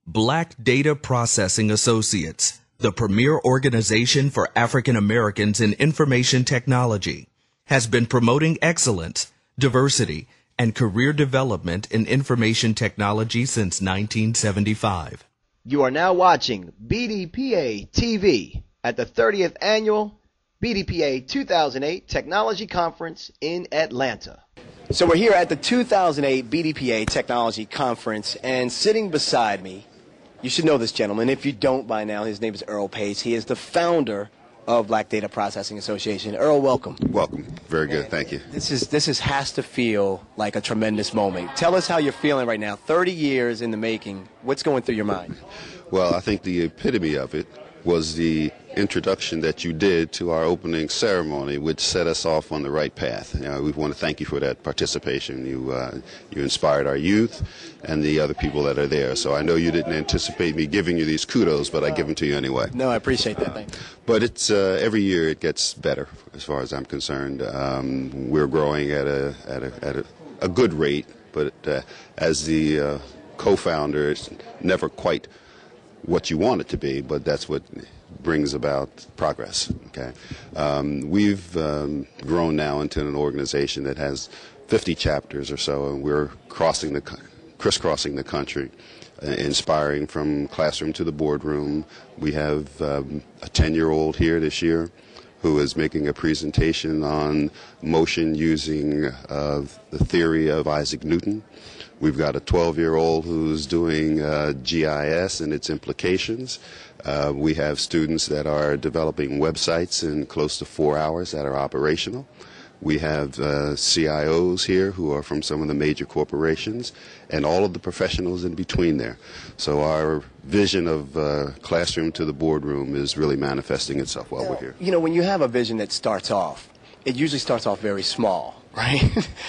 Black Data Processing Associates, the premier organization for African Americans in information technology, has been promoting excellence, diversity, and career development in information technology since 1975. You are now watching BDPA TV at the 30th Annual BDPA 2008 Technology Conference in Atlanta. So we're here at the 2008 BDPA Technology Conference, and sitting beside me, you should know this gentleman. If you don't by now, his name is Earl Pace. He is the founder of Black Data Processing Association. Earl, welcome. Welcome. Very good. Thank you. This has to feel like a tremendous moment. Tell us how you're feeling right now. 30 years in the making. What's going through your mind? Well, I think the epitome of it was the introduction that you did to our opening ceremony, which set us off on the right path. We want to thank you for that participation. You inspired our youth and the other people that are there. So I know you didn't anticipate me giving you these kudos, but I give them to you anyway. No, I appreciate that. Thank you. But it's every year it gets better, as far as I'm concerned. We're growing at a good rate, but as the co-founder, it's never quite what you want it to be, but that's what brings about progress. Okay, we've grown now into an organization that has 50 chapters or so, and we're crisscrossing the country, inspiring from classroom to the boardroom. We have a 10-year-old here this year who is making a presentation on motion using the theory of Isaac Newton. We've got a 12-year-old who's doing GIS and its implications. We have students that are developing websites in close to 4 hours that are operational. We have CIOs here who are from some of the major corporations, and all of the professionals in between there. So our vision of classroom to the boardroom is really manifesting itself while we're here. You know, when you have a vision that starts off, it usually starts off very small, right?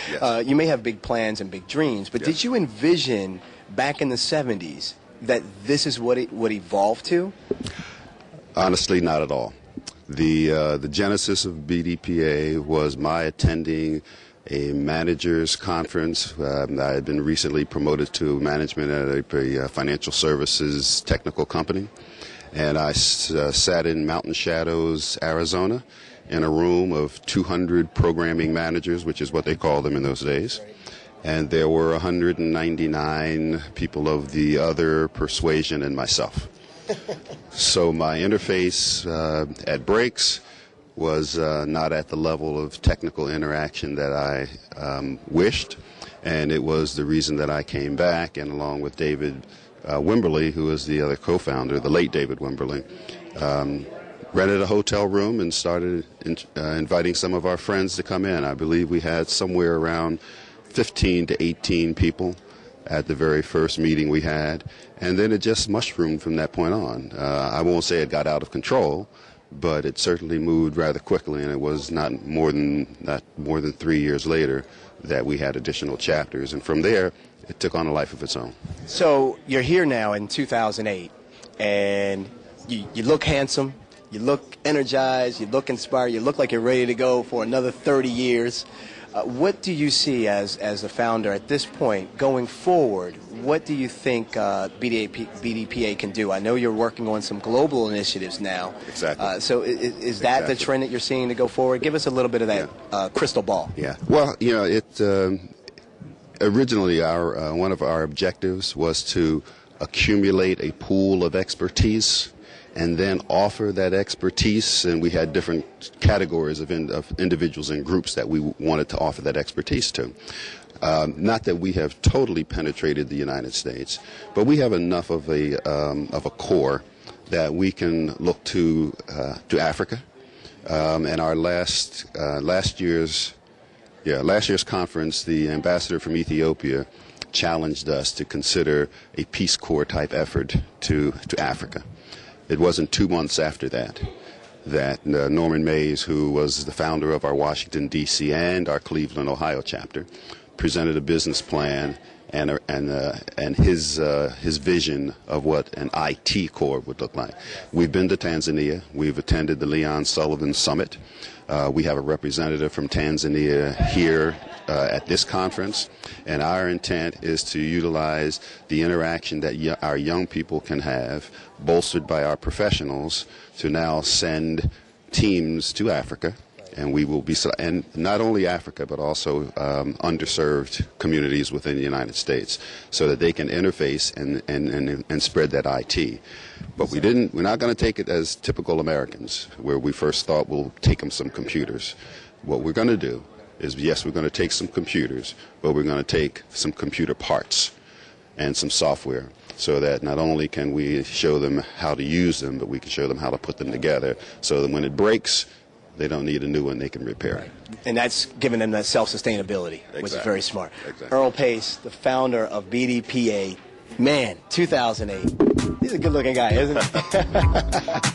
Yes. You may have big plans and big dreams, but yes. Did you envision back in the 70s that this is what it would evolve to? Honestly, not at all. The genesis of BDPA was my attending a managers conference. I had been recently promoted to management at a financial services technical company, and I sat in Mountain Shadows, Arizona, in a room of 200 programming managers, which is what they called them in those days. And there were 199 people of the other persuasion and myself. So my interface at breaks was not at the level of technical interaction that I wished, and it was the reason that I came back, and along with David Wimberly, who is the other co-founder, the late David Wimberly, rented a hotel room and started inviting some of our friends to come in. I believe we had somewhere around 15 to 18 people at the very first meeting we had, and then it just mushroomed from that point on. I won't say it got out of control, but it certainly moved rather quickly, and it was not more than 3 years later that we had additional chapters, and from there it took on a life of its own. So you're here now in 2008, and you look handsome, you look energized, you look inspired, you look like you're ready to go for another 30 years. What do you see as a founder at this point going forward? What do you think BDPA can do? I know you're working on some global initiatives now. Exactly. So is that the trend that you're seeing to go forward? Give us a little bit of that crystal ball. Yeah. Well, you know, originally one of our objectives was to accumulate a pool of expertise and then offer that expertise, and we had different categories of individuals and groups that we wanted to offer that expertise to. Not that we have totally penetrated the United States, but we have enough of a core that we can look to Africa. And our last year's conference, the ambassador from Ethiopia challenged us to consider a Peace Corps type effort to Africa. It wasn't 2 months after that Norman Mays, who was the founder of our Washington, D.C. and our Cleveland, Ohio chapter, presented a business plan and his vision of what an IT Corps would look like. We've been to Tanzania. We've attended the Leon Sullivan Summit. We have a representative from Tanzania here at this conference, and our intent is to utilize the interaction that our young people can have, bolstered by our professionals, to now send teams to Africa. And we will be, and not only Africa, but also underserved communities within the United States, so that they can interface and spread that IT. But we're not going to take it as typical Americans, where we first thought we'll take them some computers. What we're going to do is, yes, we're going to take some computers, but we're going to take some computer parts and some software, so that not only can we show them how to use them, but we can show them how to put them together, so that when it breaks, they don't need a new one, they can repair it. And that's giving them that self-sustainability, Exactly. which is very smart. Exactly. Earl Pace, the founder of BDPA. Man, 2008. He's a good-looking guy, isn't he?